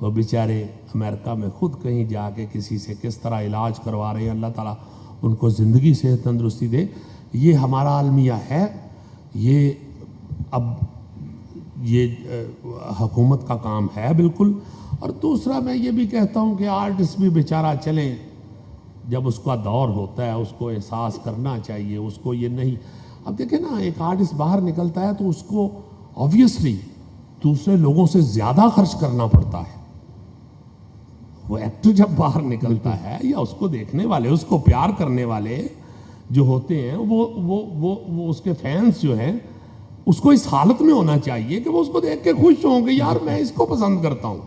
وہ بیچارے امریکہ میں خود کہیں جا کے کسی سے کس طرح علاج کروا رہے ہیں. اللہ تعالیٰ ان کو زندگی سے تندرستی دے. یہ ہمارا المیہ ہے. یہ اب یہ حکومت کا کام ہے بالکل. اور دوسرا میں یہ بھی کہتا ہوں کہ آرٹسٹ بھی بیچارہ چلیں، جب اس کا دور ہوتا ہے اس کو احساس کرنا چاہیے. اس کو یہ نہیں، اب دیکھیں نا، ایک آرٹسٹ باہر نکلتا ہے تو اس کو آبویسلی دوسرے لوگوں سے زیادہ خرچ کرنا پڑتا ہے. وہ ایکٹر جب باہر نکلتا ہے، یا اس کو دیکھنے والے، اس کو پیار کرنے والے جو ہوتے ہیں، وہ اس کے فینس جو ہیں، اس کو اس حالت میں ہونا چاہیے کہ وہ اس کو دیکھ کے خوش ہوں کہ یار میں اس کو پسند کرتا ہوں.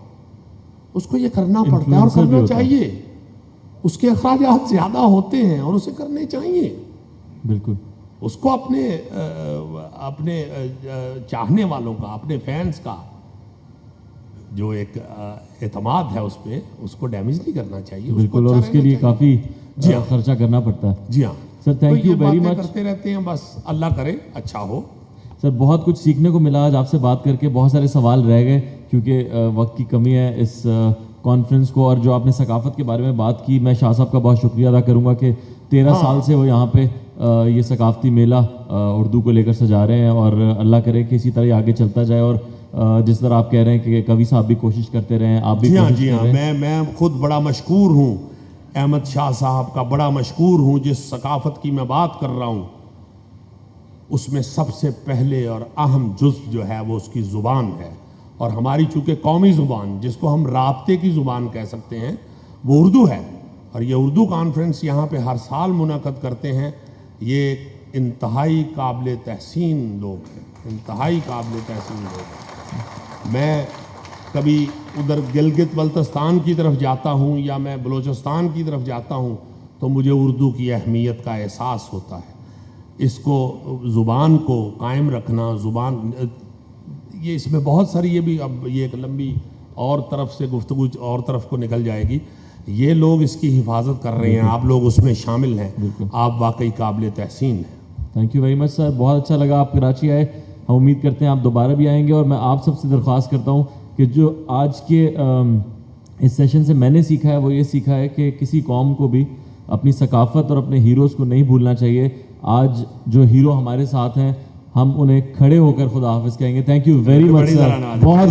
اس کو یہ کرنا پڑتا ہے اور کرنا چاہیے. اس کے اخراجات زیادہ ہوتے ہیں اور اسے کرنے چاہیے. بالکل. اس کو اپنے چاہنے والوں کا، اپنے فینس کا جو ایک اعتماد ہے اس پہ، اس کو ڈیمیج نہیں کرنا چاہیے. بالکل، اور اس کے لیے کافی خرچہ کرنا پڑتا ہے. جی ہاں سر، تھینک یو ویری مچ. کرتے رہتے ہیں، بس اللہ کرے اچھا ہو. سر بہت کچھ سیکھنے کو ملا آج آپ سے بات کر کے. بہت سارے سوال رہ گئے کیونکہ وقت کی کمی ہے اس کانفرنس کو. اور جو آپ نے ثقافت کے بارے میں بات کی، میں شاہ صاحب کا بہت شکریہ ادا کروں گا کہ 13 سال سے وہ یہاں پہ یہ ثقافتی میلہ اردو کو لے کر سجا رہے ہیں. اور اللہ کرے کہ اسی طرح یہ آگے چلتا جائے. اور جس طرح آپ کہہ رہے ہیں کہ کبھی صاحب بھی کوشش کرتے رہیں، آپ بھی کوشش جی ہاں میں خود بڑا مشکور ہوں، احمد شاہ صاحب کا بڑا مشکور ہوں. جس ثقافت کی میں بات کر رہا ہوں اس میں سب سے پہلے اور اہم جزء جو ہے وہ اس کی زبان ہے. اور ہماری چونکہ قومی زبان، جس کو ہم رابطے کی زبان کہہ سکتے ہیں، وہ اردو ہے. اور یہ اردو کانفرنس یہاں پہ ہر سال منعقد کرتے ہیں. یہ انتہائی قابل تحسین لوگ ہیں، انتہائی قابل تحسین لوگ ہیں. میں کبھی ادھر گلگت بلتستان کی طرف جاتا ہوں یا میں بلوچستان کی طرف جاتا ہوں تو مجھے اردو کی اہمیت کا احساس ہوتا ہے. اس کو، زبان کو قائم رکھنا، زبان، یہ اس میں بہت ساری، یہ بھی اب یہ ایک لمبی اور طرف سے گفتگو اور طرف کو نکل جائے گی. یہ لوگ اس کی حفاظت کر رہے ہیں، آپ لوگ اس میں شامل ہیں، آپ واقعی قابل تحسین ہیں. تھینک یو ویری مچ سر. بہت اچھا لگا آپ کراچی آئے. ہم امید کرتے ہیں آپ دوبارہ بھی آئیں گے. اور میں آپ سب سے درخواست کرتا ہوں کہ جو آج کے اس سیشن سے میں نے سیکھا ہے وہ یہ سیکھا ہے کہ کسی قوم کو بھی اپنی ثقافت اور اپنے ہیروز کو نہیں بھولنا چاہیے. آج جو ہیرو ہمارے ساتھ ہیں، ہم انہیں کھڑے ہو کر خدا حافظ کہیں گے. تھینک یو ویری مچ سر. بہت